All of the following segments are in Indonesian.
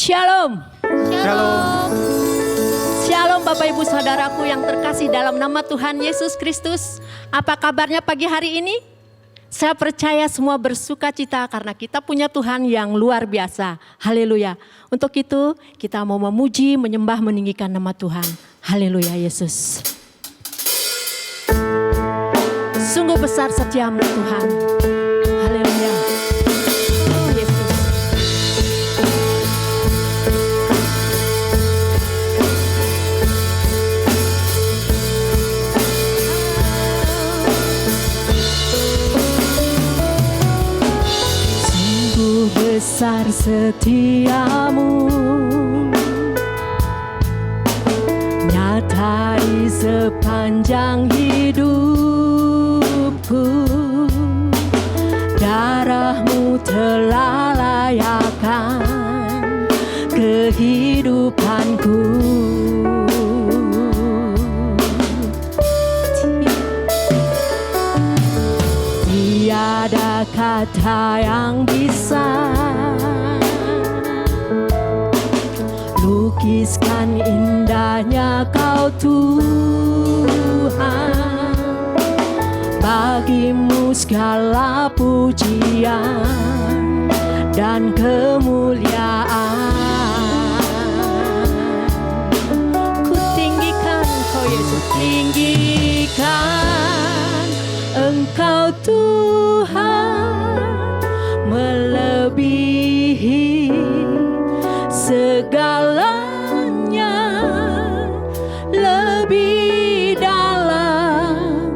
Shalom. Shalom. Shalom Bapak Ibu Saudaraku yang terkasih dalam nama Tuhan Yesus Kristus. Apa kabarnya pagi hari ini? Saya percaya semua bersuka cita karena kita punya Tuhan yang luar biasa. Haleluya. Untuk itu kita mau memuji, menyembah, meninggikan nama Tuhan. Haleluya Yesus. Sungguh besar setiamu Tuhan. Haleluya. Oh Yesus. Sungguh besar setiamu, nyata di sepanjang hidupku. Darahmu telah layakkan kehidupanku. Tiada kata yang bisa lukiskan indahnya Kau Tuhan. Bagimu segala pujian dan kemuliaan. Ku tinggikan Kau Yesus, tinggikan Engkau Tuhan, melebihi segalanya, lebih dalam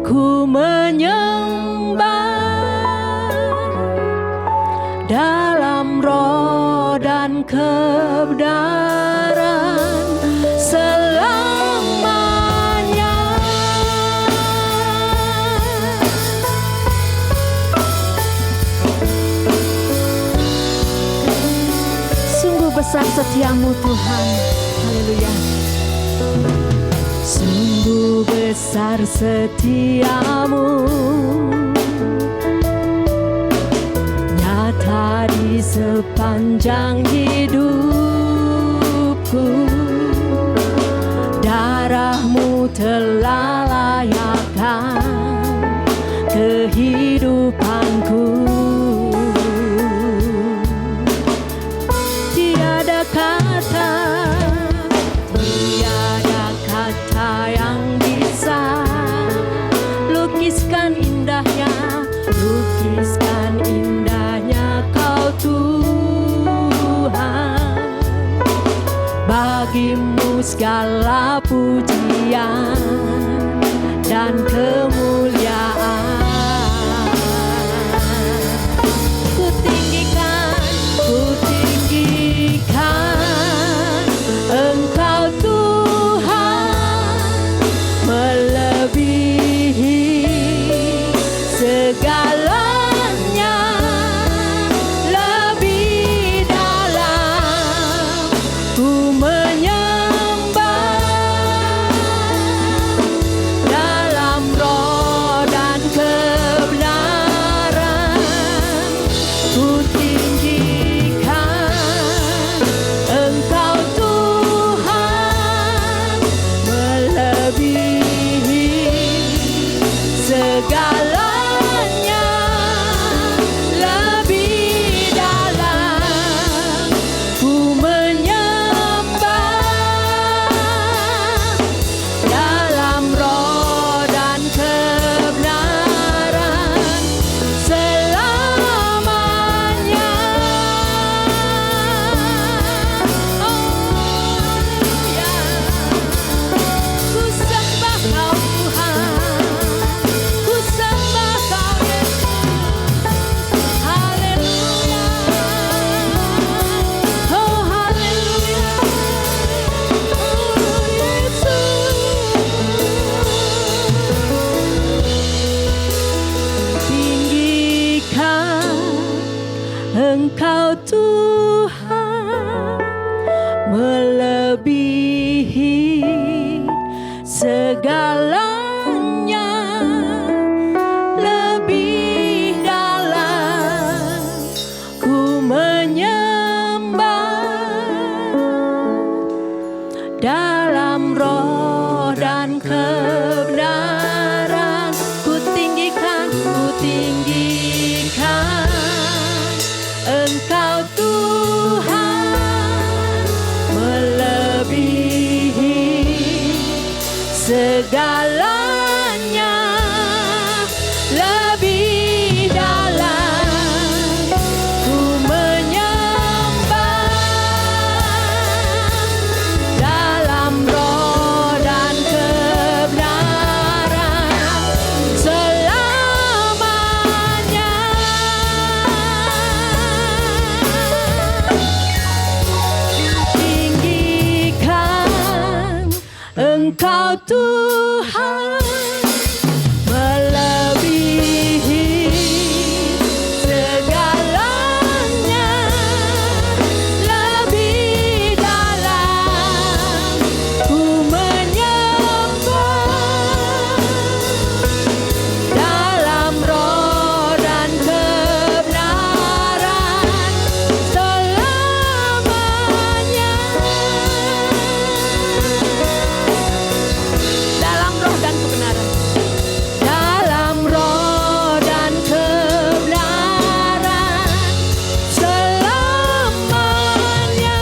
ku menyembah dalam roh dan kebenaran selamanya. Sungguh besar setiamu Tuhan. Haleluya. Sungguh besar setiamu, nyata di sepanjang hidupku. Darahmu telah layakkan kehidupanku. Tiada kata yang bisa lukiskan indahnya Kau Tuhan. Bagimu segala pujian dan kemuliaan. Ku tinggikan Engkau Tuhan, melebihi segalanya, lebih dalam ku menyembah dalam roh Engkau Tuhan melebihi segalanya, lebih dalam ku menyembah dalam roh dan kebenaran. Ku tinggikan Engkau Tuhan melebihi segalanya, lebih dalam ku menyembah dalam roh dan kebenaran selamanya. Tinggikan Engkau Tuhan melebihi segalanya, lebih dalam ku menyembah dalam roh dan kebenaran selamanya. Dalam roh dan kebenaran, dalam roh dan kebenaran selamanya.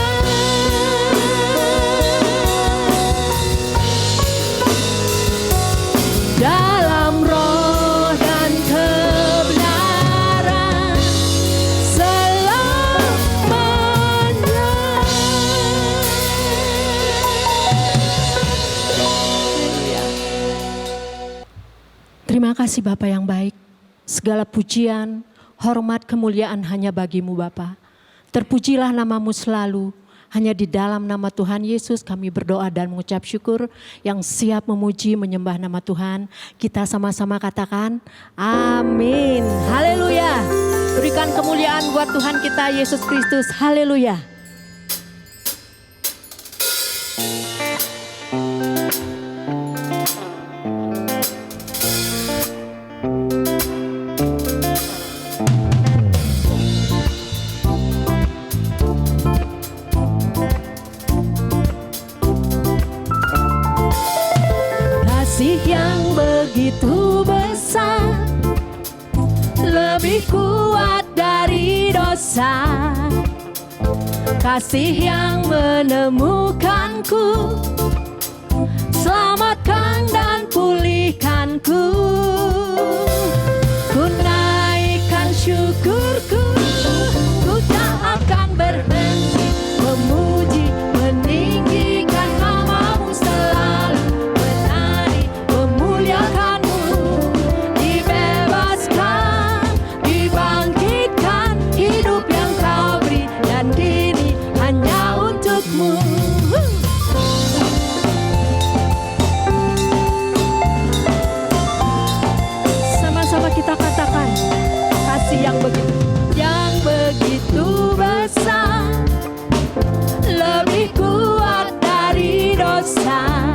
Dalam roh dan kebenaran selamanya. Terima kasih Bapa yang baik. Segala pujian, hormat, kemuliaan hanya bagimu Bapa. Terpujilah namamu selalu. Hanya di dalam nama Tuhan Yesus kami berdoa dan mengucap syukur. Yang siap memuji menyembah nama Tuhan, kita sama-sama katakan amin. Haleluya. Berikan kemuliaan buat Tuhan kita Yesus Kristus. Haleluya. Kasih yang begitu besar, lebih kuat dari dosa. Kasih yang menemukanku, selamatkan dan pulihkanku. Ku naikkan syukurku, ku tak akan berhenti memuji, meninggikan namamu selalu, menari, memuliakanmu. Dibebaskan, dibangkitkan, hidup yang kau beri, dan kini hanya untukmu. Sama-sama kita katakan, kasih yang begitu besar, lebih kuat dari dosa.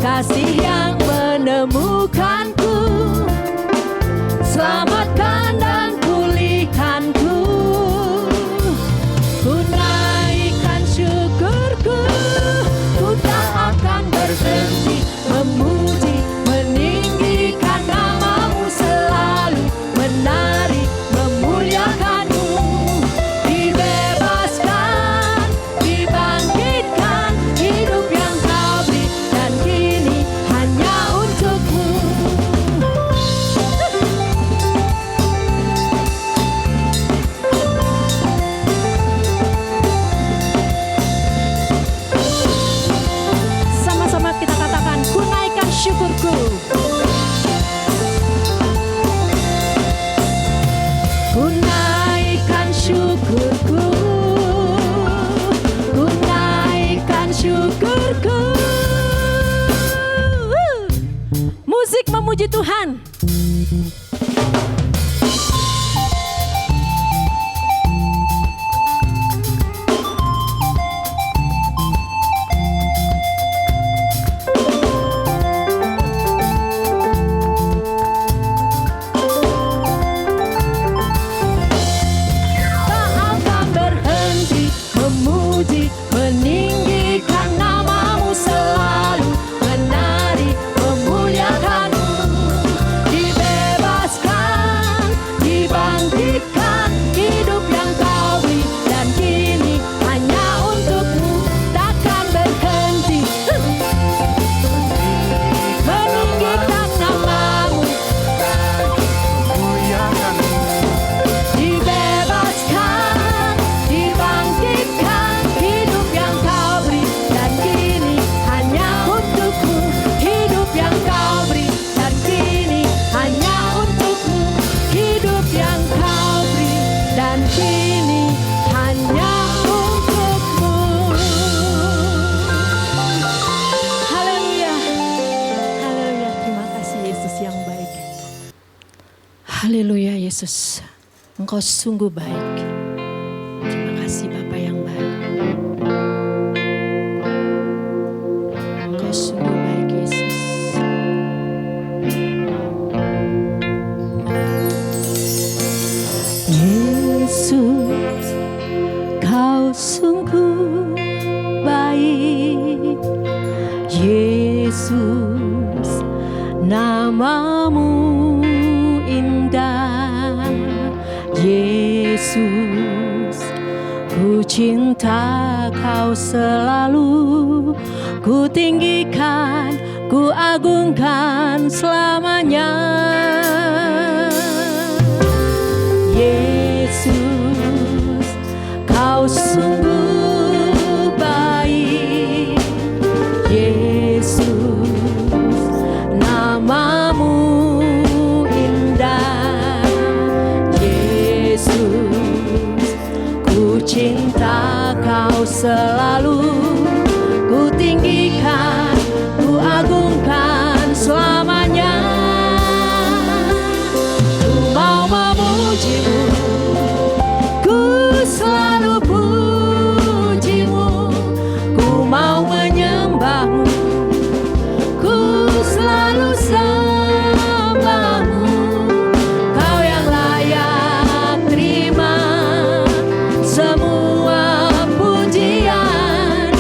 Kasih yang menemukanku, selamatkan dan pulihkanku. Ku naikkan syukurku, ku tak akan berhenti memuji, meninggikan namamu selalu, menari, memuliakanmu. Dibebaskan, dibangkitkan, hidup yang kau beri, dan kini hanya untukmu. Sama-sama kita katakan, ku naikkan syukurku. Ku naikkan syukurku, ku naikkan syukurku. Musik memuji Tuhan. Haleluya Yesus, Engkau sungguh baik. Terima kasih Bapa yang baik. Engkau sungguh baik Yesus. Yesus, Kau sungguh baik. Yesus, namamu indah. Yesus, ku cinta Kau selalu. Ku tinggikan, ku agungkan selamanya. Yesus, Kau sungguh baik. Yesus, namamu indah. Yesus, ku cinta Kau selalu. Ku tinggikan, ku agungkan selamanya. Ku mau memuji-Mu, ku selalu puji-Mu. Ku mau menyembah-Mu, ku selalu sembah-Mu. Kau yang layak terima semua pujian.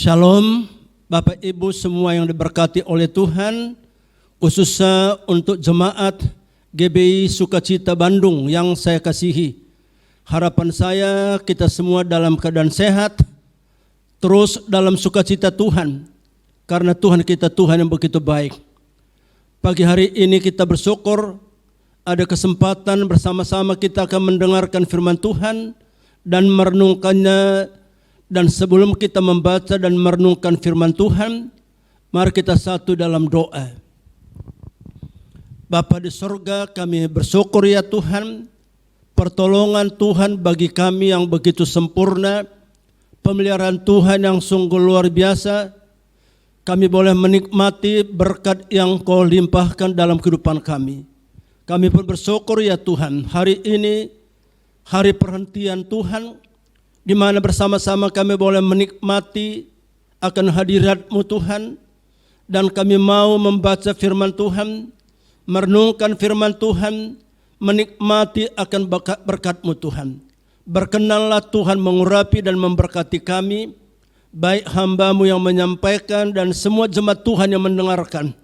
Shalom Bapak Ibu semua yang diberkati oleh Tuhan, khususnya untuk jemaat GBI Sukacita Bandung yang saya kasihi. Harapan saya kita semua dalam keadaan sehat, terus dalam sukacita Tuhan, karena Tuhan kita Tuhan yang begitu baik. Pagi hari ini kita bersyukur ada kesempatan bersama-sama kita akan mendengarkan firman Tuhan dan merenungkannya. Dan sebelum kita membaca dan merenungkan firman Tuhan, mari kita satu dalam doa. Bapa di sorga, kami bersyukur ya Tuhan, pertolongan Tuhan bagi kami yang begitu sempurna, pemeliharaan Tuhan yang sungguh luar biasa. Kami boleh menikmati berkat yang Kau limpahkan dalam kehidupan kami. Kami pun bersyukur ya Tuhan, hari ini hari perhentian Tuhan, di mana bersama-sama kami boleh menikmati akan hadirat-Mu Tuhan, dan kami mau membaca firman Tuhan, merenungkan firman Tuhan, menikmati akan berkat-Mu Tuhan. Berkenanlah Tuhan mengurapi dan memberkati kami, baik hamba-Mu yang menyampaikan dan semua jemaat Tuhan yang mendengarkan.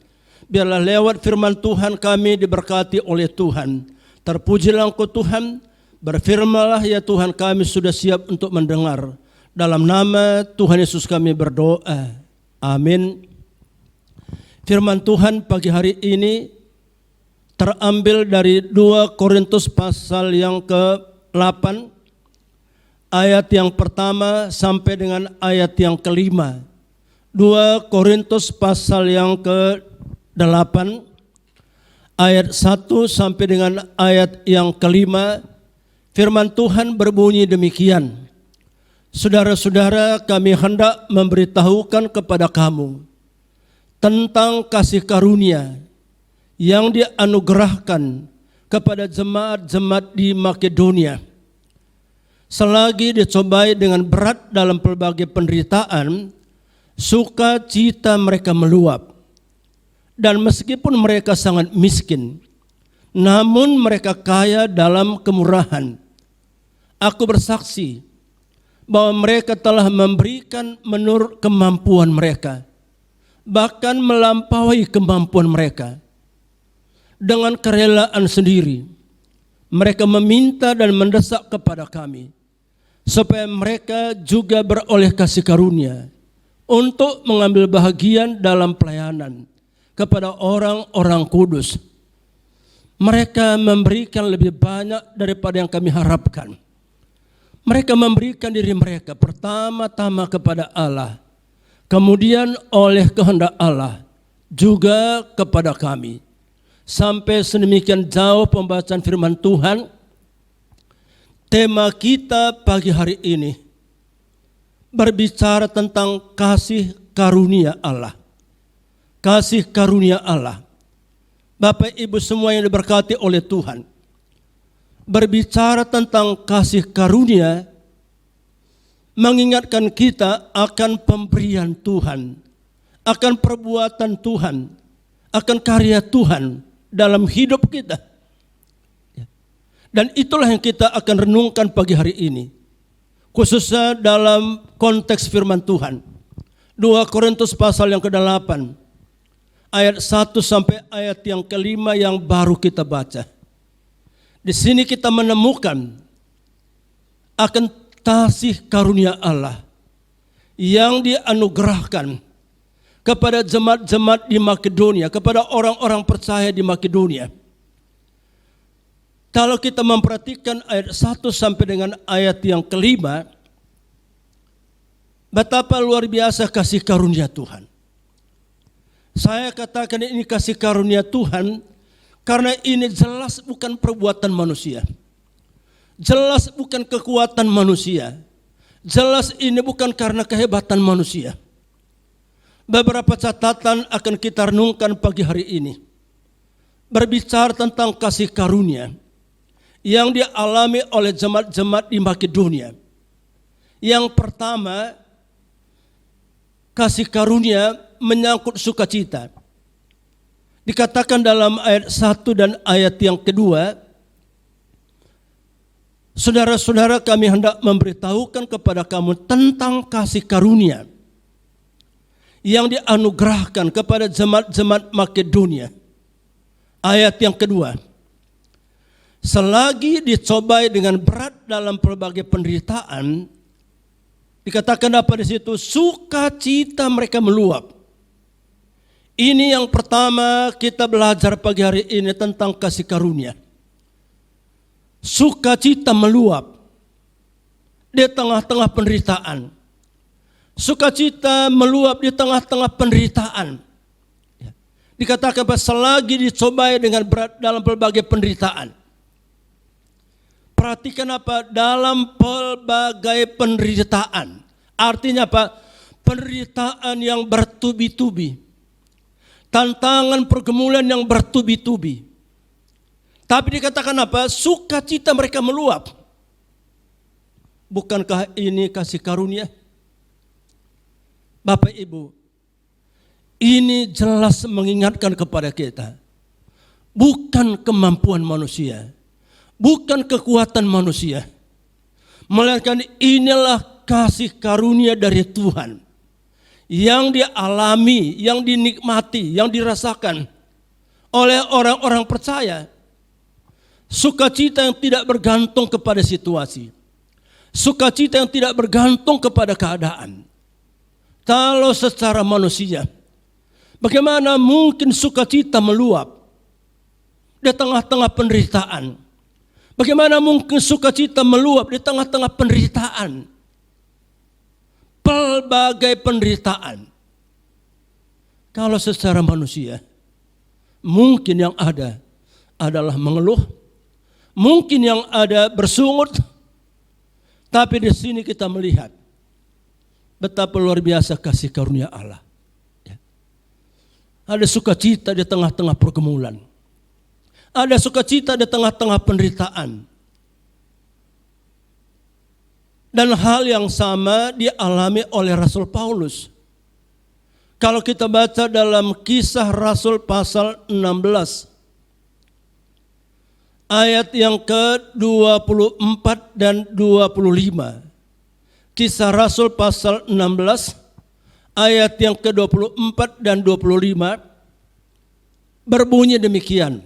Biarlah lewat firman Tuhan kami diberkati oleh Tuhan. Terpujilah Engkau Tuhan. Berfirmanlah ya Tuhan, kami sudah siap untuk mendengar. Dalam nama Tuhan Yesus kami berdoa. Amin. Firman Tuhan pagi hari ini terambil dari 2 Korintus pasal yang ke-8, ayat yang pertama sampai dengan ayat yang ke-5. 2 Korintus pasal yang ke-8, ayat 1 sampai dengan ayat yang ke-5. Firman Tuhan berbunyi demikian. Saudara-saudara, kami hendak memberitahukan kepada kamu tentang kasih karunia yang dianugerahkan kepada jemaat-jemaat di Makedonia. Selagi dicobai dengan berat dalam pelbagai penderitaan, sukacita mereka meluap. Dan meskipun mereka sangat miskin, namun mereka kaya dalam kemurahan. Aku bersaksi bahwa mereka telah memberikan menurut kemampuan mereka, bahkan melampaui kemampuan mereka. Dengan kerelaan sendiri, mereka meminta dan mendesak kepada kami, supaya mereka juga beroleh kasih karunia untuk mengambil bahagian dalam pelayanan kepada orang-orang kudus. Mereka memberikan lebih banyak daripada yang kami harapkan. Mereka memberikan diri mereka pertama-tama kepada Allah, kemudian oleh kehendak Allah juga kepada kami. Sampai sedemikian jauh pembacaan firman Tuhan. Tema kita pagi hari ini berbicara tentang kasih karunia Allah. Kasih karunia Allah. Bapak Ibu semua yang diberkati oleh Tuhan, berbicara tentang kasih karunia mengingatkan kita akan pemberian Tuhan, akan perbuatan Tuhan, akan karya Tuhan dalam hidup kita. Dan itulah yang kita akan renungkan pagi hari ini, khususnya dalam konteks firman Tuhan. 2 Korintus pasal yang ke-8, ayat 1 sampai ayat yang ke-5 yang baru kita baca. Di sini kita menemukan akan kasih karunia Allah yang dianugerahkan kepada jemaat-jemaat di Makedonia, kepada orang-orang percaya di Makedonia. Kalau kita memperhatikan ayat 1 sampai dengan ayat yang ke-5, betapa luar biasa kasih karunia Tuhan. Saya katakan ini kasih karunia Tuhan karena ini jelas bukan perbuatan manusia. Jelas bukan kekuatan manusia. Jelas ini bukan karena kehebatan manusia. Beberapa catatan akan kita renungkan pagi hari ini. Berbicara tentang kasih karunia yang dialami oleh jemaat-jemaat di Makedonia. Yang pertama, kasih karunia menyangkut sukacita. Dikatakan dalam ayat 1 dan ayat yang kedua, saudara-saudara kami hendak memberitahukan kepada kamu tentang kasih karunia yang dianugerahkan kepada jemaat-jemaat Makedonia. Ayat yang kedua, selagi dicobai dengan berat dalam berbagai penderitaan, dikatakan apa di situ? Sukacita mereka meluap. Ini yang pertama kita belajar pagi hari ini tentang kasih karunia. Sukacita meluap di tengah-tengah penderitaan. Sukacita meluap di tengah-tengah penderitaan. Dikatakan bahwa selagi dicobai dengan berat dalam berbagai penderitaan. Perhatikan apa? Dalam pelbagai penderitaan. Artinya apa? Penderitaan yang bertubi-tubi. Tantangan pergumulan yang bertubi-tubi. Tapi dikatakan apa? Sukacita mereka meluap. Bukankah ini kasih karunia? Bapak Ibu, ini jelas mengingatkan kepada kita. Bukan kemampuan manusia. Bukan kekuatan manusia, melainkan inilah kasih karunia dari Tuhan yang dialami, yang dinikmati, yang dirasakan oleh orang-orang percaya. Sukacita yang tidak bergantung kepada situasi, sukacita yang tidak bergantung kepada keadaan. Kalau secara manusia, bagaimana mungkin sukacita meluap di tengah-tengah penderitaan? Bagaimana mungkin sukacita meluap di tengah-tengah penderitaan? Pelbagai penderitaan. Kalau secara manusia, mungkin yang ada adalah mengeluh, mungkin yang ada bersungut, tapi di sini kita melihat betapa luar biasa kasih karunia Allah. Ada sukacita di tengah-tengah pergumulan. Ada sukacita di tengah-tengah penderitaan. Dan hal yang sama dialami oleh Rasul Paulus. Kalau kita baca dalam Kisah Rasul pasal 16. Ayat yang ke-24 dan 25. Kisah Rasul pasal 16. Ayat yang ke-24 dan 25. Berbunyi demikian.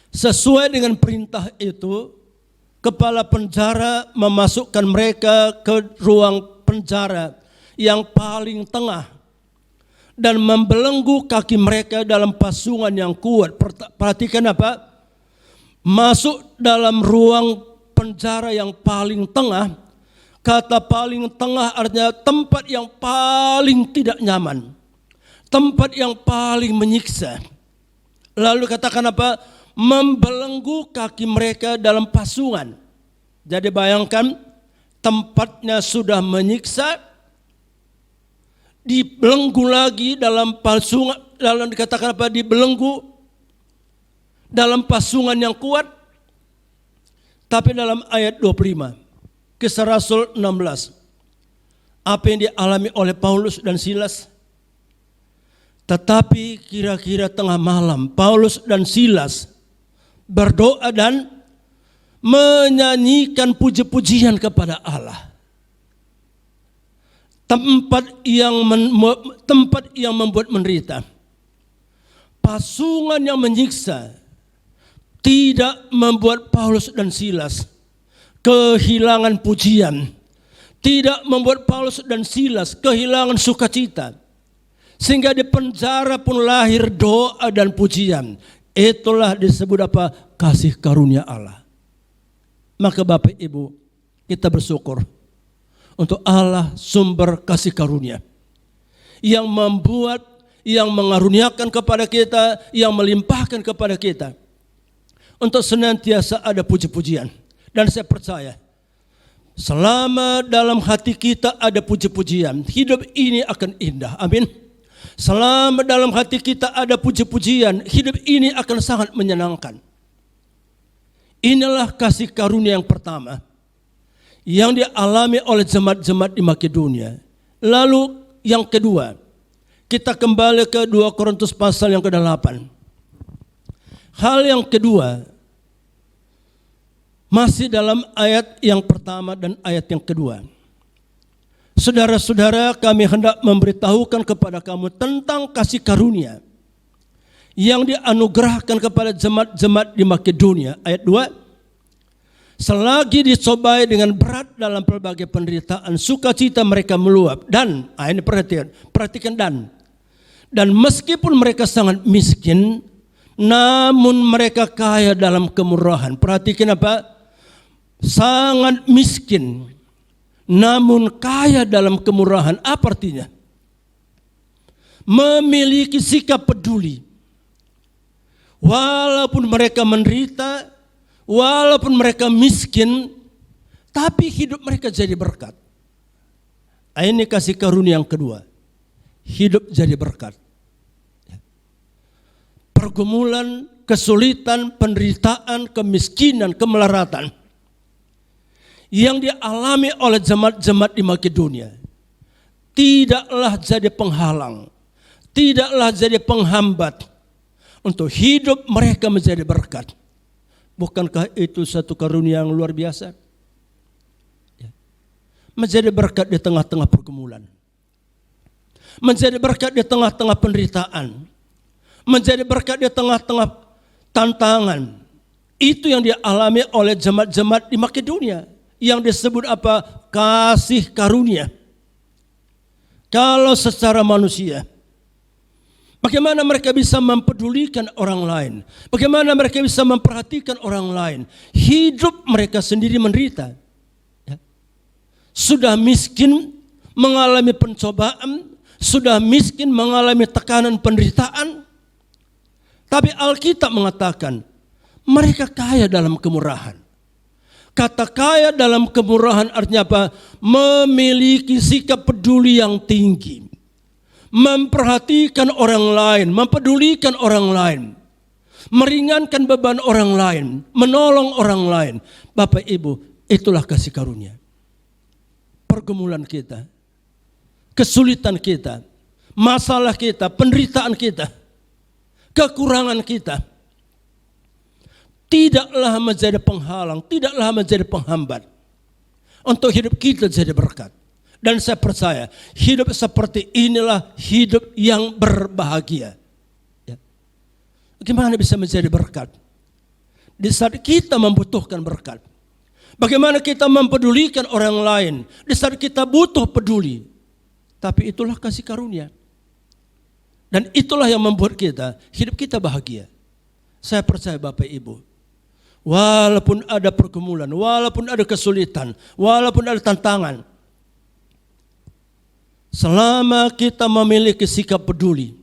Sesuai dengan perintah itu, kepala penjara memasukkan mereka ke ruang penjara yang paling tengah dan membelenggu kaki mereka dalam pasungan yang kuat. Perhatikan apa? Masuk dalam ruang penjara yang paling tengah. Kata paling tengah artinya tempat yang paling tidak nyaman, tempat yang paling menyiksa. Lalu katakan apa? Membelenggu kaki mereka dalam pasungan. Jadi bayangkan, tempatnya sudah menyiksa, dibelenggu lagi dalam pasungan, dalam dikatakan apa? Dibelenggu dalam pasungan yang kuat. Tapi dalam ayat 25, Kisah Rasul 16, apa yang dialami oleh Paulus dan Silas? Tetapi kira-kira tengah malam, Paulus dan Silas berdoa dan menyanyikan puji-pujian kepada Allah. Tempat yang membuat menderita, pasungan yang menyiksa, tidak membuat Paulus dan Silas kehilangan pujian, tidak membuat Paulus dan Silas kehilangan sukacita. Sehingga di penjara pun lahir doa dan pujian. Itulah disebut apa? Kasih karunia Allah. Maka Bapak Ibu, kita bersyukur untuk Allah sumber kasih karunia yang membuat, yang mengaruniakan kepada kita, yang melimpahkan kepada kita untuk senantiasa ada puji-pujian. Dan saya percaya selama dalam hati kita ada puji-pujian, hidup ini akan indah. Amin. Selama dalam hati kita ada puji-pujian, hidup ini akan sangat menyenangkan. Inilah kasih karunia yang pertama yang dialami oleh jemaat-jemaat di Makedonia. Lalu yang kedua, kita kembali ke 2 Korintus pasal yang ke-8. Hal yang kedua, masih dalam ayat yang pertama dan ayat yang kedua. Saudara-saudara, kami hendak memberitahukan kepada kamu tentang kasih karunia yang dianugerahkan kepada jemaat-jemaat di Makedonia. Ayat 2, selagi dicobai dengan berat dalam pelbagai penderitaan, sukacita mereka meluap. Dan, ini perhatikan dan meskipun mereka sangat miskin, namun mereka kaya dalam kemurahan. Perhatikan apa? Sangat miskin, namun kaya dalam kemurahan. Apa artinya? Memiliki sikap peduli. Walaupun mereka menderita, walaupun mereka miskin, tapi hidup mereka jadi berkat. Ini kasih karunia yang kedua. Hidup jadi berkat. Pergumulan, kesulitan, penderitaan, kemiskinan, kemelaratan yang dialami oleh jemaat-jemaat di Makedonia tidaklah jadi penghalang, tidaklah jadi penghambat untuk hidup mereka menjadi berkat. Bukankah itu satu karunia yang luar biasa? Menjadi berkat di tengah-tengah pergumulan, menjadi berkat di tengah-tengah penderitaan, menjadi berkat di tengah-tengah tantangan. Itu yang dialami oleh jemaat-jemaat di Makedonia, yang disebut apa? Kasih karunia. Kalau secara manusia, bagaimana mereka bisa mempedulikan orang lain? Bagaimana mereka bisa memperhatikan orang lain? Hidup mereka sendiri menderita. Sudah miskin, mengalami pencobaan, sudah miskin, mengalami tekanan penderitaan. Tapi Alkitab mengatakan mereka kaya dalam kemurahan. Kata kaya dalam kemurahan artinya apa? Memiliki sikap peduli yang tinggi. Memperhatikan orang lain, mempedulikan orang lain. Meringankan beban orang lain, menolong orang lain. Bapak Ibu, itulah kasih karunia. Pergumulan kita, kesulitan kita, masalah kita, penderitaan kita, kekurangan kita tidaklah menjadi penghalang, tidaklah menjadi penghambat untuk hidup kita jadi berkat. Dan saya percaya hidup seperti inilah hidup yang berbahagia. Bagaimana bisa menjadi berkat? Di saat kita membutuhkan berkat. Bagaimana kita mempedulikan orang lain di saat kita butuh peduli. Tapi itulah kasih karunia. Dan itulah yang membuat hidup kita bahagia. Saya percaya Bapak Ibu, walaupun ada pergumulan, walaupun ada kesulitan, walaupun ada tantangan, selama kita memiliki sikap peduli,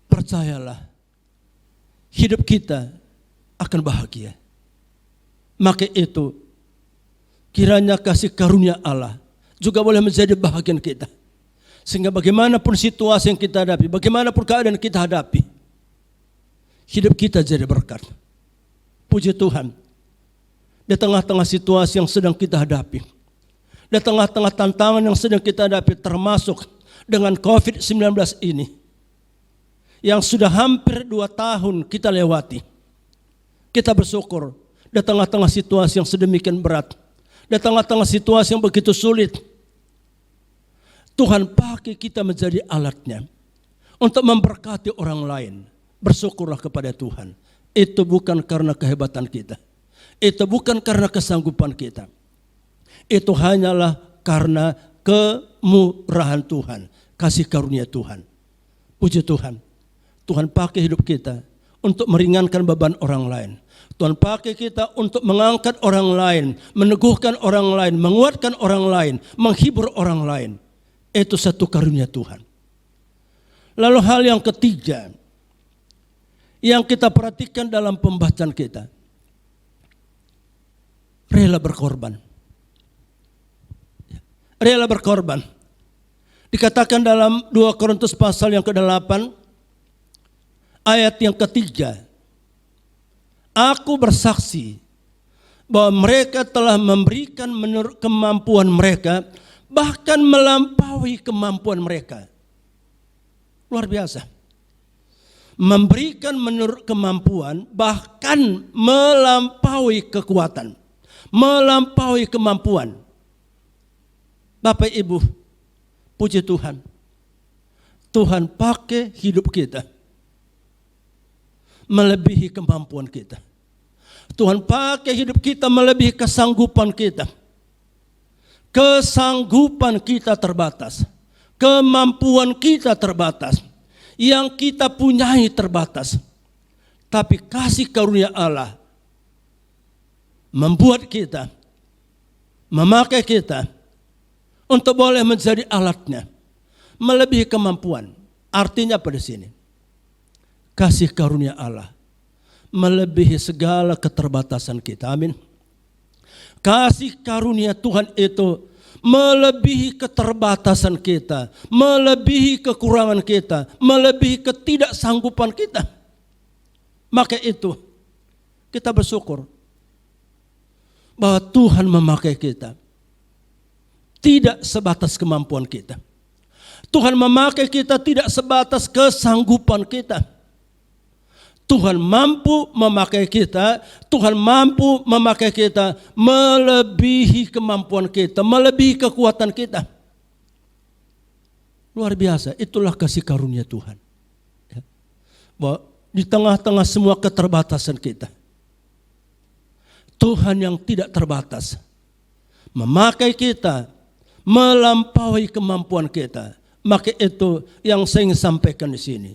percayalah, hidup kita akan bahagia. Maka itu, kiranya kasih karunia Allah juga boleh menjadi bahagian kita. Sehingga bagaimanapun situasi yang kita hadapi, bagaimanapun keadaan kita hadapi, hidup kita jadi berkat. Puji Tuhan, di tengah-tengah situasi yang sedang kita hadapi, di tengah-tengah tantangan yang sedang kita hadapi, termasuk dengan COVID-19 ini, yang sudah hampir 2 tahun kita lewati, kita bersyukur di tengah-tengah situasi yang sedemikian berat, di tengah-tengah situasi yang begitu sulit, Tuhan pakai kita menjadi alatnya untuk memberkati orang lain. Bersyukurlah kepada Tuhan. Itu bukan karena kehebatan kita. Itu bukan karena kesanggupan kita. Itu hanyalah karena kemurahan Tuhan, kasih karunia Tuhan. Puji Tuhan. Tuhan pakai hidup kita untuk meringankan beban orang lain. Tuhan pakai kita untuk mengangkat orang lain, meneguhkan orang lain, menguatkan orang lain, menghibur orang lain. Itu satu karunia Tuhan. Lalu hal yang ketiga yang kita perhatikan dalam pembacaan kita, rela berkorban. Rela berkorban. Dikatakan dalam 2 Korintus pasal yang ke-8, ayat yang ketiga, aku bersaksi bahwa mereka telah memberikan menurut kemampuan mereka, bahkan melampaui kemampuan mereka. Luar biasa. Memberikan menurut kemampuan, bahkan melampaui kekuatan, melampaui kemampuan. Bapak Ibu, puji Tuhan. Tuhan pakai hidup kita melebihi kemampuan kita. Tuhan pakai hidup kita melebihi kesanggupan kita. Kesanggupan kita terbatas. Kemampuan kita terbatas. Yang kita punyai terbatas. Tapi kasih karunia Allah membuat kita, memakai kita untuk boleh menjadi alatnya. Melebihi kemampuan. Artinya apa di sini? Kasih karunia Allah melebihi segala keterbatasan kita. Amin. Kasih karunia Tuhan itu melebihi keterbatasan kita, melebihi kekurangan kita, melebihi ketidaksanggupan kita. Maka itu kita bersyukur bahwa Tuhan memakai kita tidak sebatas kemampuan kita. Tuhan memakai kita tidak sebatas kesanggupan kita. Tuhan mampu memakai kita, Tuhan mampu memakai kita melebihi kemampuan kita, melebihi kekuatan kita. Luar biasa, itulah kasih karunia Tuhan. Bahwa di tengah-tengah semua keterbatasan kita, Tuhan yang tidak terbatas memakai kita, melampaui kemampuan kita. Maka itu yang saya ingin sampaikan di sini.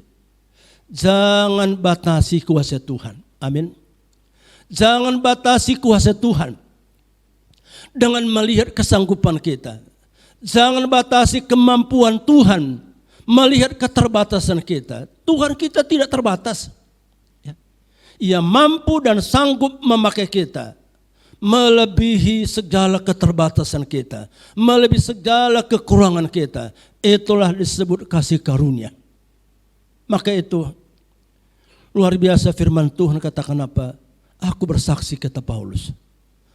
Jangan batasi kuasa Tuhan. Amin. Jangan batasi kuasa Tuhan dengan melihat kesanggupan kita. Jangan batasi kemampuan Tuhan melihat keterbatasan kita. Tuhan kita tidak terbatas. Ia mampu dan sanggup memakai kita melebihi segala keterbatasan kita, melebihi segala kekurangan kita. Itulah disebut kasih karunia. Maka itu luar biasa firman Tuhan katakan apa? Aku bersaksi, kata Paulus,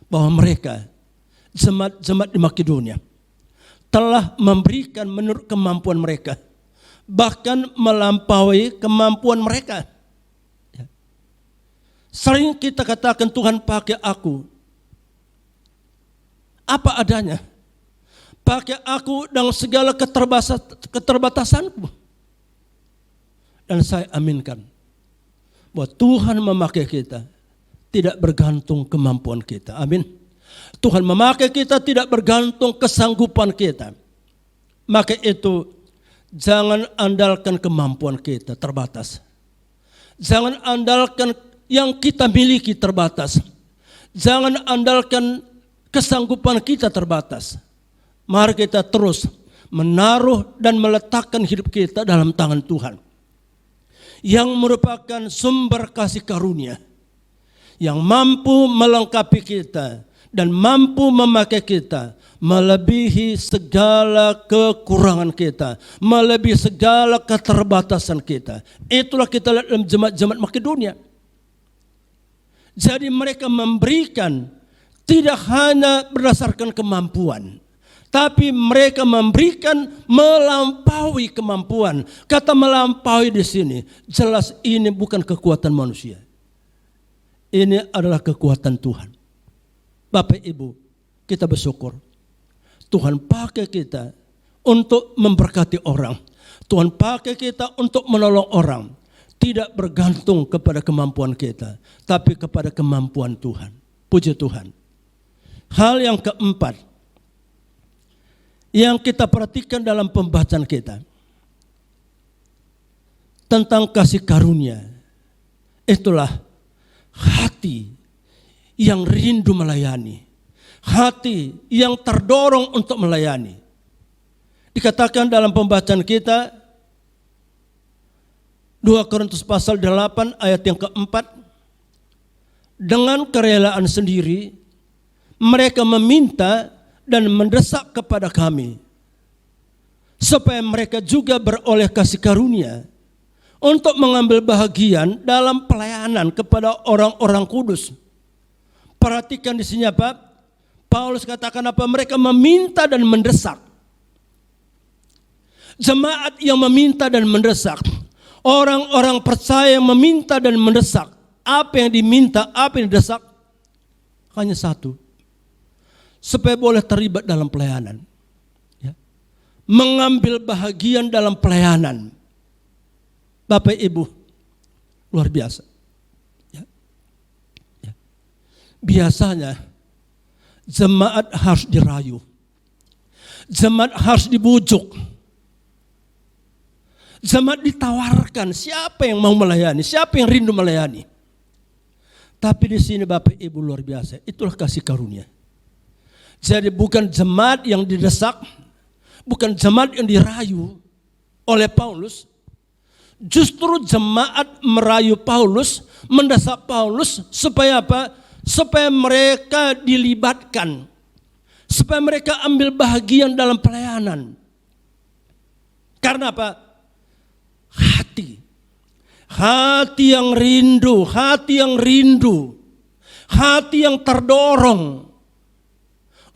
bahwa mereka jemaat-jemaat di Makedonia telah memberikan menurut kemampuan mereka, bahkan melampaui kemampuan mereka. Sering kita katakan Tuhan pakai aku apa adanya, pakai aku dengan segala keterbatasanku. Dan saya aminkan bahwa Tuhan memakai kita tidak bergantung kemampuan kita. Amin. Tuhan memakai kita tidak bergantung kesanggupan kita. Maka itu jangan andalkan kemampuan kita terbatas. Jangan andalkan yang kita miliki terbatas. Jangan andalkan kesanggupan kita terbatas. Mari kita terus menaruh dan meletakkan hidup kita dalam tangan Tuhan, yang merupakan sumber kasih karunia, yang mampu melengkapi kita dan mampu memakai kita melebihi segala kekurangan kita, melebihi segala keterbatasan kita. Itulah kita lihat dalam jemaat-jemaat Makedonia. Jadi mereka memberikan tidak hanya berdasarkan kemampuan, tapi mereka memberikan melampaui kemampuan. Kata melampaui di sini jelas ini bukan kekuatan manusia. Ini adalah kekuatan Tuhan. Bapak Ibu, kita bersyukur. Tuhan pakai kita untuk memberkati orang. Tuhan pakai kita untuk menolong orang. Tidak bergantung kepada kemampuan kita, tapi kepada kemampuan Tuhan. Puji Tuhan. Hal yang keempat yang kita perhatikan dalam pembacaan kita tentang kasih karunia, itulah hati yang rindu melayani, hati yang terdorong untuk melayani. Dikatakan dalam pembacaan kita 2 Korintus pasal 8 ayat yang keempat, dengan kerelaan sendiri mereka meminta dan mendesak kepada kami supaya mereka juga beroleh kasih karunia untuk mengambil bahagian dalam pelayanan kepada orang-orang kudus. Perhatikan di sini apa? Paulus katakan apa? Mereka meminta dan mendesak. Jemaat yang meminta dan mendesak, orang-orang percaya yang meminta dan mendesak. Apa yang diminta, apa yang didesak? Hanya satu, supaya boleh terlibat dalam pelayanan. mengambil bahagian dalam pelayanan. Bapak Ibu, luar biasa. Ya. Ya. Biasanya jemaat harus dirayu. Jemaat harus dibujuk. Jemaat ditawarkan, siapa yang mau melayani, siapa yang rindu melayani. Tapi di sini Bapak Ibu luar biasa, itulah kasih karunia. Jadi bukan jemaat yang didesak, bukan jemaat yang dirayu oleh Paulus. Justru jemaat merayu Paulus, mendesak Paulus supaya apa? Supaya mereka dilibatkan. Supaya mereka ambil bahagian dalam pelayanan. Karena apa? Hati yang rindu, hati yang terdorong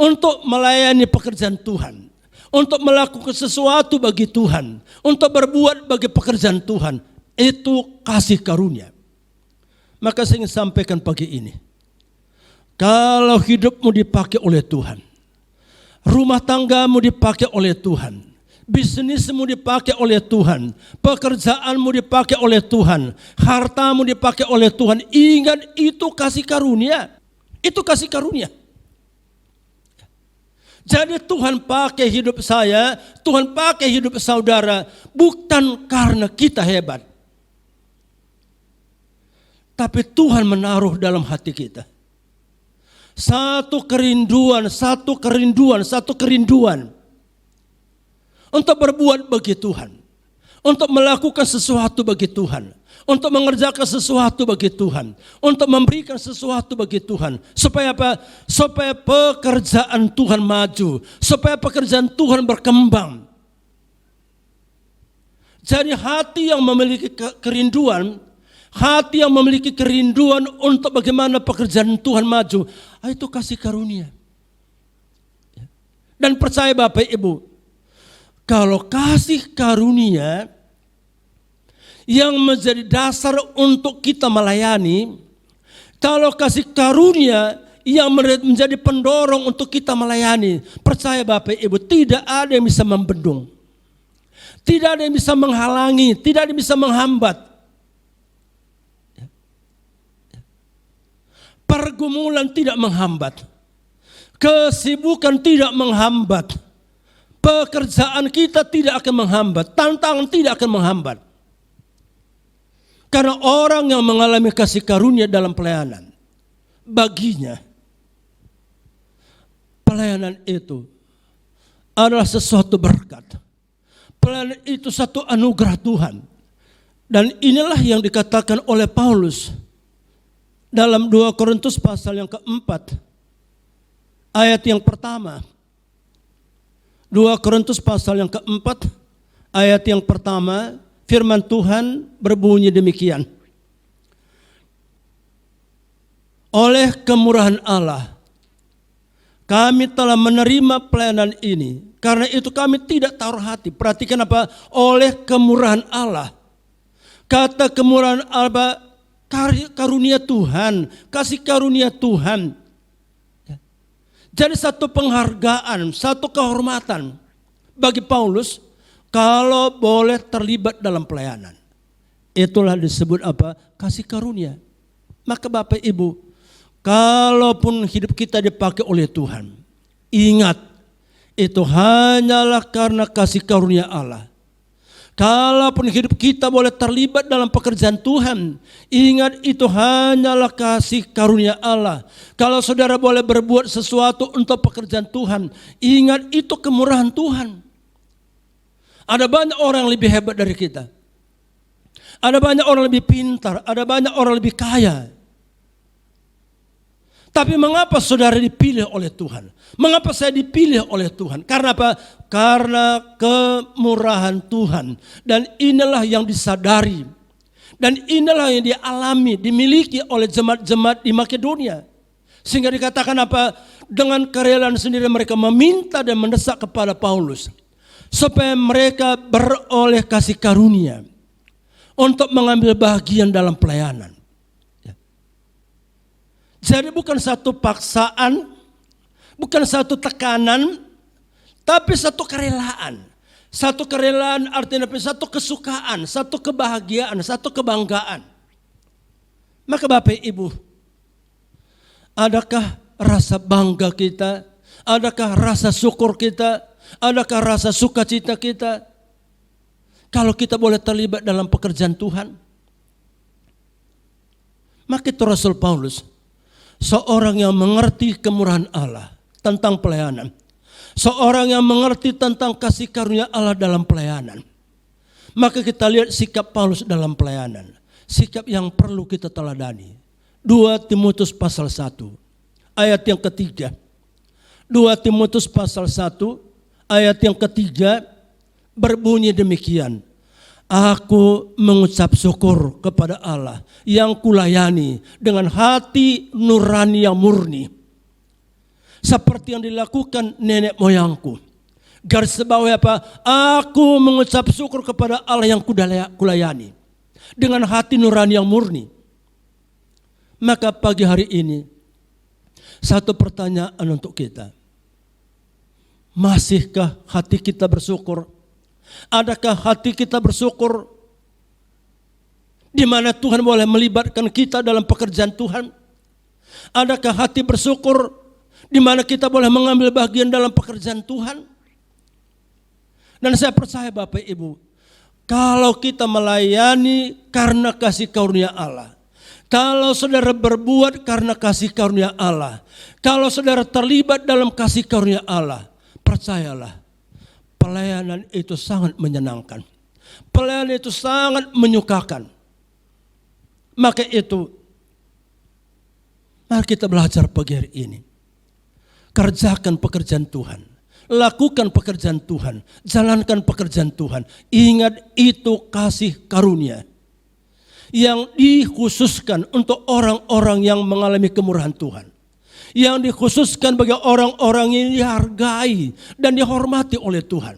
untuk melayani pekerjaan Tuhan, untuk melakukan sesuatu bagi Tuhan, untuk berbuat bagi pekerjaan Tuhan. Itu kasih karunia. Maka saya ingin sampaikan pagi ini, kalau hidupmu dipakai oleh Tuhan, rumah tanggamu dipakai oleh Tuhan, bisnismu dipakai oleh Tuhan, pekerjaanmu dipakai oleh Tuhan, hartamu dipakai oleh Tuhan, ingat itu kasih karunia. Itu kasih karunia. Jadi Tuhan pakai hidup saya, Tuhan pakai hidup saudara, bukan karena kita hebat. Tapi Tuhan menaruh dalam hati kita satu kerinduan untuk berbuat bagi Tuhan, untuk melakukan sesuatu bagi Tuhan, untuk mengerjakan sesuatu bagi Tuhan, untuk memberikan sesuatu bagi Tuhan. Supaya apa? Supaya pekerjaan Tuhan maju, supaya pekerjaan Tuhan berkembang. Jadi hati yang memiliki kerinduan, hati yang memiliki kerinduan untuk bagaimana pekerjaan Tuhan maju, itu kasih karunia. Dan percaya Bapak Ibu, kalau kasih karunia yang menjadi dasar untuk kita melayani, kalau kasih karunia yang menjadi pendorong untuk kita melayani, percaya Bapak Ibu, tidak ada yang bisa membendung, tidak ada yang bisa menghalangi, tidak ada yang bisa menghambat. Pergumulan tidak menghambat, kesibukan tidak menghambat, pekerjaan kita tidak akan menghambat, tantangan tidak akan menghambat. Karena orang yang mengalami kasih karunia dalam pelayanan, baginya pelayanan itu adalah sesuatu berkat. Pelayanan itu satu anugerah Tuhan. Dan inilah yang dikatakan oleh Paulus dalam 2 Korintus pasal yang keempat, ayat yang pertama. 2 Korintus pasal yang keempat, ayat yang pertama, firman Tuhan berbunyi demikian. Oleh kemurahan Allah, kami telah menerima pelayanan ini. Karena itu kami tidak taruh hati. Perhatikan apa? Oleh kemurahan Allah. Kata kemurahan Allah, karunia Tuhan, kasih karunia Tuhan. Jadi satu penghargaan, satu kehormatan bagi Paulus kalau boleh terlibat dalam pelayanan. Itulah disebut apa? Kasih karunia. Maka Bapak Ibu, kalaupun hidup kita dipakai oleh Tuhan, ingat itu hanyalah karena kasih karunia Allah. Kalaupun hidup kita boleh terlibat dalam pekerjaan Tuhan, ingat itu hanyalah kasih karunia Allah. Kalau saudara boleh berbuat sesuatu untuk pekerjaan Tuhan, ingat itu kemurahan Tuhan. Ada banyak orang yang lebih hebat dari kita. Ada banyak orang lebih pintar, ada banyak orang lebih kaya. Tapi mengapa saudara dipilih oleh Tuhan? Mengapa saya dipilih oleh Tuhan? Karena apa? Karena kemurahan Tuhan. Dan inilah yang disadari. Dan inilah yang dialami, dimiliki oleh jemaat-jemaat di Makedonia. Sehingga dikatakan apa? Dengan kerelaan sendiri mereka meminta dan mendesak kepada Paulus. Supaya mereka beroleh kasih karunia. Untuk mengambil bahagian dalam pelayanan. Jadi bukan satu paksaan, bukan satu tekanan, tapi satu kerelaan. Satu kerelaan artinya satu kesukaan, satu kebahagiaan, satu kebanggaan. Maka Bapak Ibu, adakah rasa bangga kita? Adakah rasa syukur kita? Adakah rasa sukacita kita? Kalau kita boleh terlibat dalam pekerjaan Tuhan. Maka itu Rasul Paulus, seorang yang mengerti kemurahan Allah tentang pelayanan. Seorang yang mengerti tentang kasih karunia Allah dalam pelayanan. Maka kita lihat sikap Paulus dalam pelayanan. Sikap yang perlu kita teladani. 2 Timotius pasal 1 ayat yang ketiga. 2 Timotius pasal 1 ayat yang ketiga berbunyi demikian. Aku mengucap syukur kepada Allah yang kulayani dengan hati nurani yang murni. Seperti yang dilakukan nenek moyangku. Garis bawah apa? Aku mengucap syukur kepada Allah yang kulayani. Dengan hati nurani yang murni. Maka pagi hari ini, satu pertanyaan untuk kita. Masihkah hati kita bersyukur? Adakah hati kita bersyukur? Di mana Tuhan boleh melibatkan kita dalam pekerjaan Tuhan? Adakah hati bersyukur di mana kita boleh mengambil bagian dalam pekerjaan Tuhan? Dan saya percaya Bapak Ibu, kalau kita melayani karena kasih karunia Allah, kalau saudara berbuat karena kasih karunia Allah, kalau saudara terlibat dalam kasih karunia Allah, percayalah, pelayanan itu sangat menyenangkan. Pelayanan itu sangat menyukakan. Maka itu, mari kita belajar pagi hari ini. Kerjakan pekerjaan Tuhan. Lakukan pekerjaan Tuhan. Jalankan pekerjaan Tuhan. Ingat itu kasih karunia. Yang dikhususkan untuk orang-orang yang mengalami kemurahan Tuhan. Yang dikhususkan bagi orang-orang yang dihargai dan dihormati oleh Tuhan.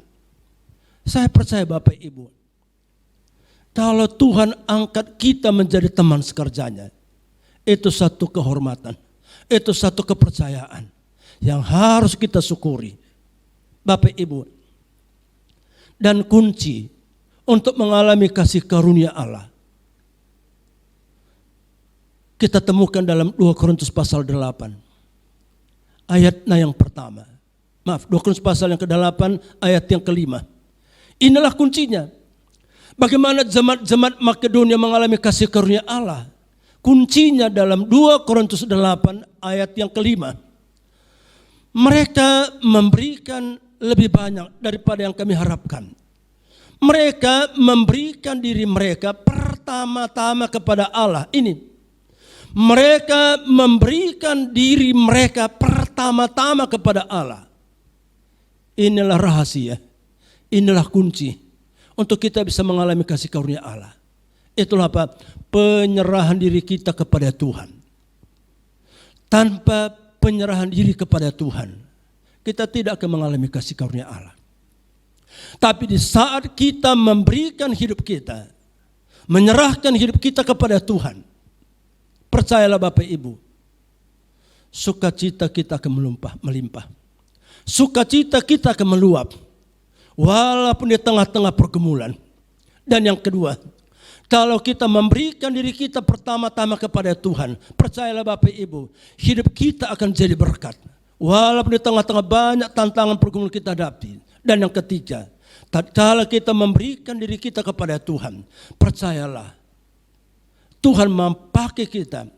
Saya percaya Bapak Ibu. Kalau Tuhan angkat kita menjadi teman sekerjanya. Itu satu kehormatan. Itu satu kepercayaan. Yang harus kita syukuri. Bapak Ibu. Dan kunci untuk mengalami kasih karunia Allah. Kita temukan dalam 2 Korintus pasal 8. Ayatnya yang pertama. 2 Korintus pasal yang ke-8 ayat yang ke-5. Inilah kuncinya. Bagaimana jemaat-jemaat Makedonia mengalami kasih karunia Allah. Kuncinya dalam 2 Korintus 8 ayat yang ke-5. Mereka memberikan lebih banyak daripada yang kami harapkan. Mereka memberikan diri mereka pertama-tama kepada Allah. Ini. Mereka memberikan diri mereka pertama-tama kepada Allah. Inilah rahasia. Inilah kunci. Untuk kita bisa mengalami kasih karunia Allah. Itulah apa? Penyerahan diri kita kepada Tuhan. Tanpa penyerahan diri kepada Tuhan, kita tidak akan mengalami kasih karunia Allah. Tapi di saat kita memberikan hidup kita, menyerahkan hidup kita kepada Tuhan, percayalah Bapak Ibu, sukacita kita akan melimpah. Sukacita kita akan meluap, walaupun di tengah-tengah pergumulan. Dan yang kedua, kalau kita memberikan diri kita pertama-tama kepada Tuhan, percayalah Bapak Ibu, hidup kita akan jadi berkat. Walaupun di tengah-tengah banyak tantangan pergumulan kita hadapi. Dan yang ketiga, tatkala kita memberikan diri kita kepada Tuhan, percayalah, Tuhan memakai kita.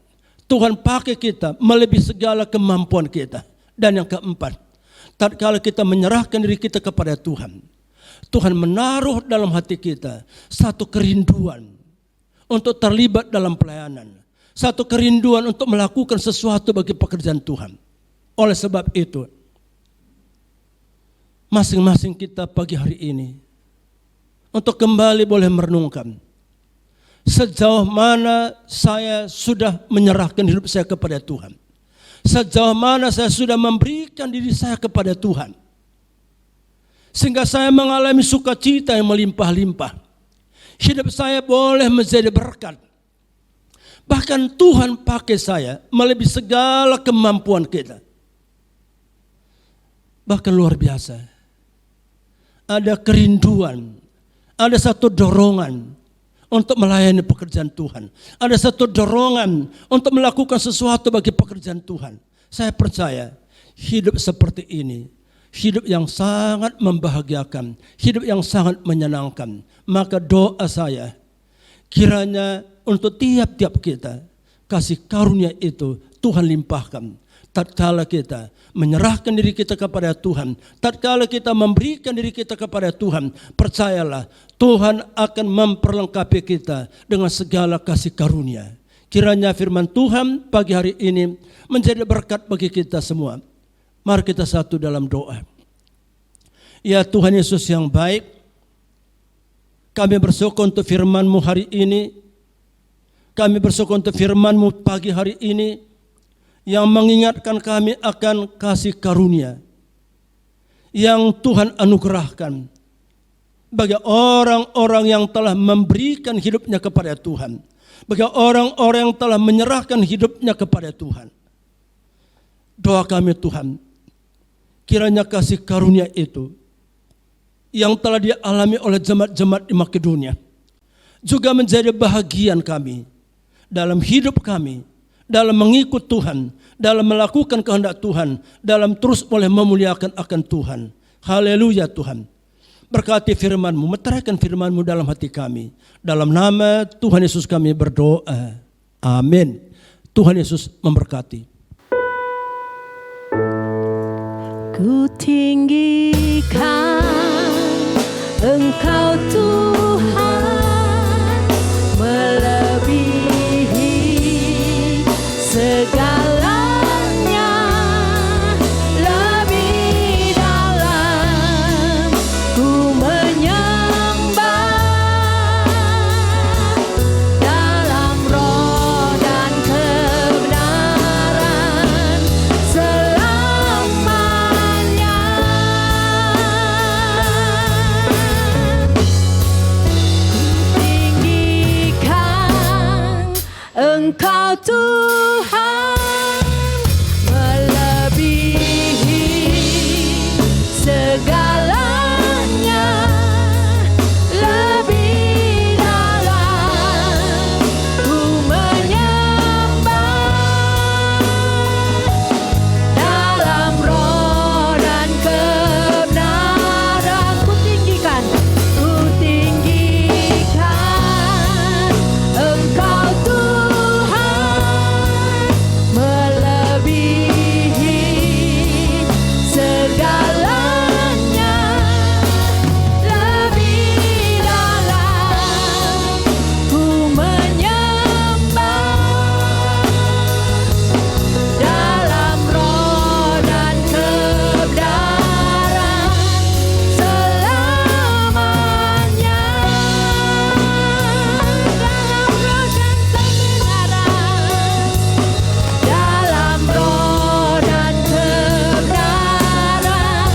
Tuhan pakai kita melebihi segala kemampuan kita. Dan yang keempat, tatkala kita menyerahkan diri kita kepada Tuhan, Tuhan menaruh dalam hati kita satu kerinduan untuk terlibat dalam pelayanan. Satu kerinduan untuk melakukan sesuatu bagi pekerjaan Tuhan. Oleh sebab itu, masing-masing kita pagi hari ini, untuk kembali boleh merenungkan, sejauh mana saya sudah menyerahkan hidup saya kepada Tuhan. Sejauh mana saya sudah memberikan diri saya kepada Tuhan. Sehingga saya mengalami sukacita yang melimpah-limpah. Hidup saya boleh menjadi berkat. Bahkan Tuhan pakai saya melebihi segala kemampuan kita. Bahkan luar biasa. ada kerinduan, ada satu dorongan untuk melayani pekerjaan Tuhan. Ada satu dorongan untuk melakukan sesuatu bagi pekerjaan Tuhan. Saya percaya hidup seperti ini, hidup yang sangat membahagiakan, hidup yang sangat menyenangkan. Maka doa saya, kiranya untuk tiap-tiap kita, kasih karunia itu Tuhan limpahkan. Tatkala kita menyerahkan diri kita kepada Tuhan, tatkala kita memberikan diri kita kepada Tuhan, percayalah Tuhan akan memperlengkapi kita dengan segala kasih karunia. Kiranya firman Tuhan pagi hari ini menjadi berkat bagi kita semua. Mari kita satu dalam doa. Ya Tuhan Yesus yang baik, kami bersyukur untuk firman-Mu hari ini. Kami bersyukur untuk firman-Mu pagi hari ini yang mengingatkan kami akan kasih karunia yang Tuhan anugerahkan bagi orang-orang yang telah memberikan hidupnya kepada Tuhan, bagi orang-orang yang telah menyerahkan hidupnya kepada Tuhan. Doa kami Tuhan, kiranya kasih karunia itu yang telah dialami oleh jemaat-jemaat di Makedonia juga menjadi bahagian kami dalam hidup kami, dalam mengikut Tuhan, dalam melakukan kehendak Tuhan, dalam terus boleh memuliakan akan Tuhan. Haleluya Tuhan. Berkati firman-Mu, meteraikan firman-Mu dalam hati kami. Dalam nama Tuhan Yesus kami berdoa. Amin. Tuhan Yesus memberkati. Ku tinggikan Engkau Tuhan, melebihi segalanya, lebih dalam ku menyembah dalam roh dan kebenaran selamanya. Tinggikan Engkau Tuhan, melebihi segalanya, lebih dalam ku menyembah dalam roh dan kebenaran. Ku tinggikan Engkau Tuhan, melebihi segalanya, lebih dalam ku menyembah dalam roh dan kebenaran selamanya. Dalam roh dan kebenaran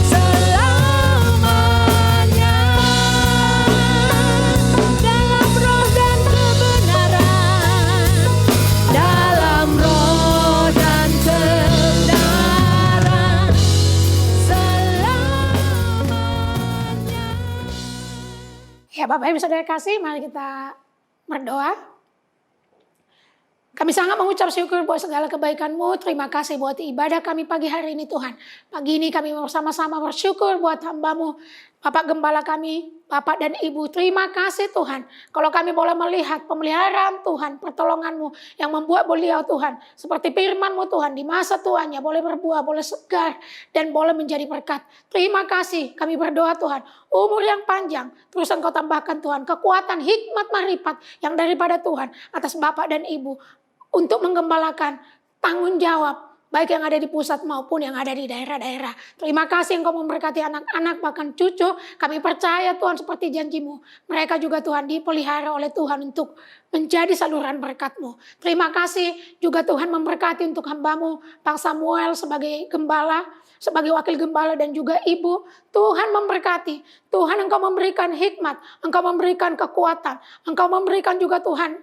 selamanya. Dalam roh dan kebenaran, dalam roh dan kebenaran selamanya. Ya Bapak Ibu Saudara kasih, mari kita berdoa. Kami sangat mengucap syukur buat segala kebaikan-Mu. Terima kasih buat ibadah kami pagi hari ini Tuhan. Pagi ini kami bersama-sama bersyukur buat hamba-Mu, Bapak Gembala kami, Bapak dan Ibu. Terima kasih Tuhan. Kalau kami boleh melihat pemeliharaan Tuhan, pertolongan-Mu yang membuat beliau Tuhan, seperti firman-Mu Tuhan, di masa tuanya boleh berbuah, boleh segar, dan boleh menjadi berkat. Terima kasih, kami berdoa Tuhan, umur yang panjang, terus Engkau tambahkan Tuhan, kekuatan, hikmat, marifat yang daripada Tuhan atas Bapak dan Ibu, untuk menggembalakan tanggung jawab baik yang ada di pusat maupun yang ada di daerah-daerah. Terima kasih Engkau memberkati anak-anak bahkan cucu. Kami percaya Tuhan seperti janji-Mu. Mereka juga Tuhan dipelihara oleh Tuhan untuk menjadi saluran berkat-Mu. Terima kasih juga Tuhan memberkati untuk hamba-Mu Pak Samuel sebagai gembala, sebagai wakil gembala dan juga ibu. Tuhan memberkati. Tuhan Engkau memberikan hikmat, Engkau memberikan kekuatan, Engkau memberikan juga Tuhan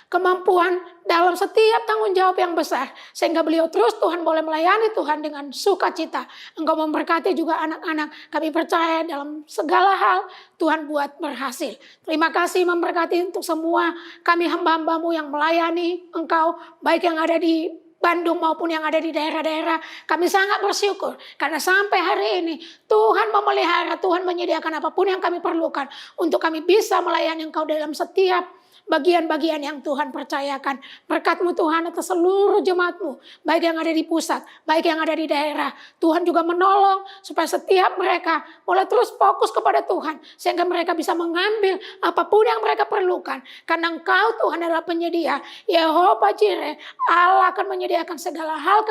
kemampuan dalam setiap tanggung jawab yang besar. Sehingga beliau terus Tuhan boleh melayani Tuhan dengan sukacita. Engkau memberkati juga anak-anak. Kami percaya dalam segala hal Tuhan buat berhasil. Terima kasih memberkati untuk semua kami hamba-hambamu yang melayani Engkau. Baik yang ada di Bandung maupun yang ada di daerah-daerah. Kami sangat bersyukur. Karena sampai hari ini Tuhan memelihara, Tuhan menyediakan apapun yang kami perlukan. Untuk kami bisa melayani Engkau dalam setiap bagian-bagian yang Tuhan percayakan. Berkat-Mu Tuhan atas seluruh jemaat-Mu. Baik yang ada di pusat, baik yang ada di daerah. Tuhan juga menolong supaya setiap mereka boleh terus fokus kepada Tuhan. Sehingga mereka bisa mengambil apapun yang mereka perlukan. Karena Engkau Tuhan adalah penyedia. Yehova Jireh, Allah akan menyediakan segala hal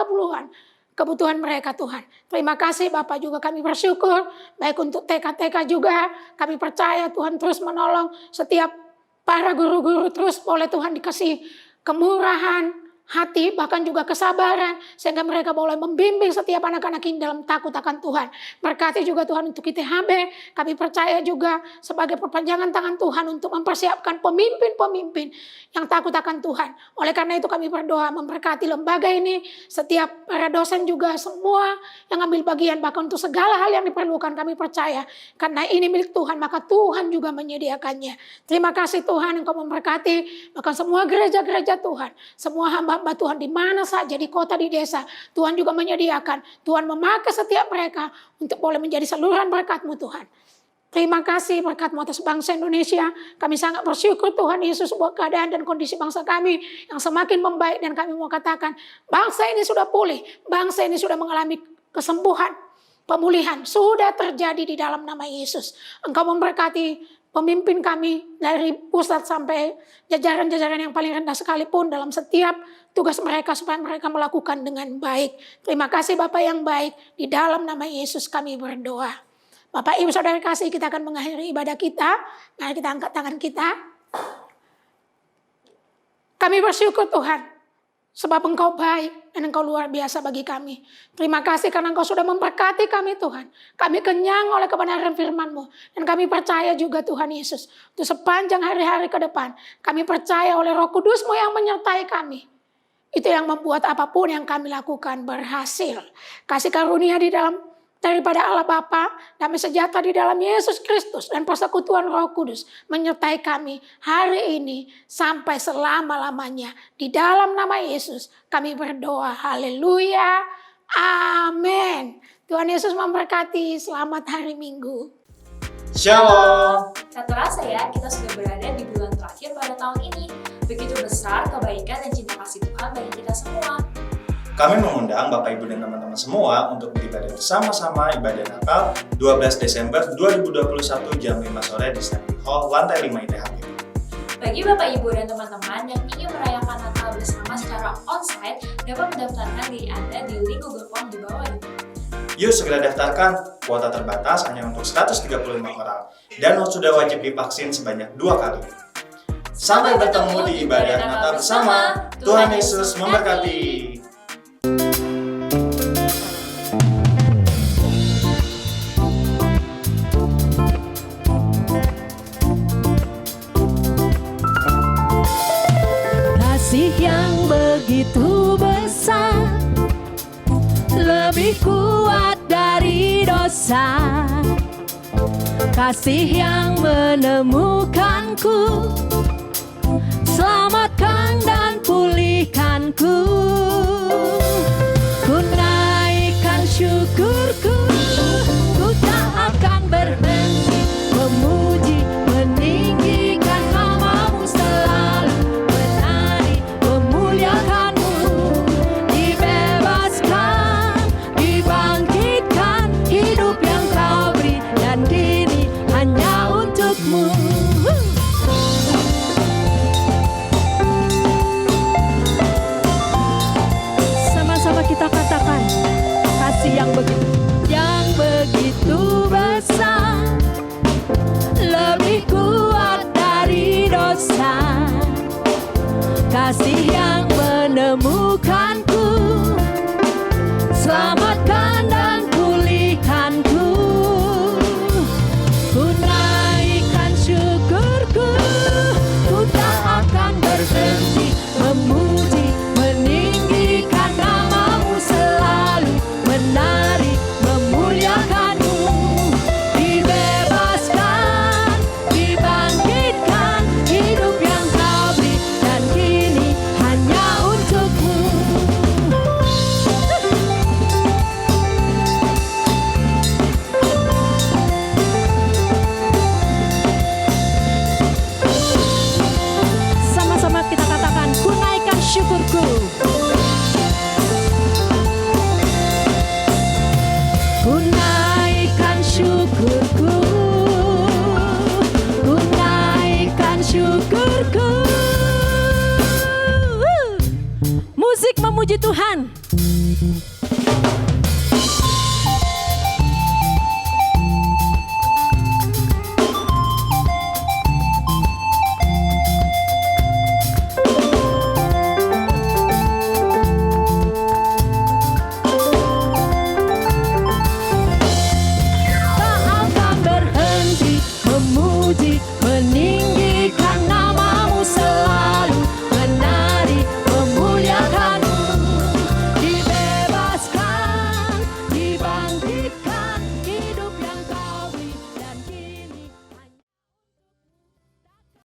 kebutuhan mereka Tuhan. Terima kasih Bapak, juga kami bersyukur. Baik untuk TK-TK juga. Kami percaya Tuhan terus menolong setiap para guru-guru, terus boleh Tuhan dikasih kemurahan hati, bahkan juga kesabaran, sehingga mereka boleh membimbing setiap anak-anak ini dalam takut akan Tuhan. Berkati juga Tuhan untuk ITHB, kami percaya juga sebagai perpanjangan tangan Tuhan untuk mempersiapkan pemimpin-pemimpin yang takut akan Tuhan. Oleh karena itu kami berdoa memberkati lembaga ini, setiap para dosen juga semua yang ambil bagian, bahkan untuk segala hal yang diperlukan kami percaya. Karena ini milik Tuhan, maka Tuhan juga menyediakannya. Terima kasih Tuhan, Engkau memberkati, bahkan semua gereja-gereja Tuhan, semua hamba Tuhan di mana saja, di kota, di desa, Tuhan juga menyediakan. Tuhan memakai setiap mereka untuk boleh menjadi saluran berkat-Mu Tuhan. Terima kasih berkat-Mu atas bangsa Indonesia. Kami sangat bersyukur Tuhan Yesus buat keadaan dan kondisi bangsa kami yang semakin membaik, dan kami mau katakan bangsa ini sudah pulih, bangsa ini sudah mengalami kesembuhan, pemulihan sudah terjadi di dalam nama Yesus. Engkau memberkati pemimpin kami dari pusat sampai jajaran-jajaran yang paling rendah sekalipun dalam setiap tugas mereka supaya mereka melakukan dengan baik. Terima kasih Bapak yang baik, di dalam nama Yesus kami berdoa. Bapak Ibu Saudara kasih, kita akan mengakhiri ibadah kita. Mari kita angkat tangan kita. Kami bersyukur Tuhan, sebab Engkau baik dan Engkau luar biasa bagi kami. Terima kasih karena Engkau sudah memberkati kami Tuhan. Kami kenyang oleh kebenaran firman-Mu. Dan kami percaya juga Tuhan Yesus, untuk sepanjang hari-hari ke depan, kami percaya oleh Roh Kudus-Mu yang menyertai kami. Itu yang membuat apapun yang kami lakukan berhasil. Kasih karunia di dalam daripada Allah Bapa, damai sejahtera di dalam Yesus Kristus, dan persekutuan Roh Kudus menyertai kami hari ini sampai selama-lamanya. Di dalam nama Yesus kami berdoa. Haleluya. Amin. Tuhan Yesus memberkati. Selamat hari Minggu. Shalom. Tak terasa ya, kita sudah berada di bulan terakhir pada tahun ini. Begitu besar kebaikan dan cinta kasih Tuhan bagi kita semua. Kami mengundang Bapak Ibu dan teman-teman semua untuk beribadah bersama-sama ibadah Natal 12 Desember 2021 jam 5 sore di Assembly Hall lantai 5 ITHB. Bagi Bapak Ibu dan teman-teman yang ingin merayakan Natal bersama secara onsite, dapat mendaftarkan diri Anda di link Google Form di bawah ini. Yuk segera daftarkan, kuota terbatas hanya untuk 135 orang dan sudah wajib divaksin sebanyak 2 kali. Sampai bertemu di ibadah Natal bersama. Tuhan Yesus memberkati. Kasih yang begitu besar, lebih kuat dari dosa. Kasih yang menemukanku, selamatkan dan pulihkanku. Ku naikkan syukurku, ku tak akan berhenti memuji, meninggikan nama-Mu selalu, menari, memuliakan-Mu. Dibebaskan, dibangkitkan, hidup yang Kau beri, dan kini hanya untuk-Mu. Sama-sama kita katakan, kasih yang begitu besar, lebih kuat dari dosa. Kasih yang menemukanku, selamatkan dan pulihkanku. Ku naikkan syukurku, ku tak akan berhenti memuji Tuhan.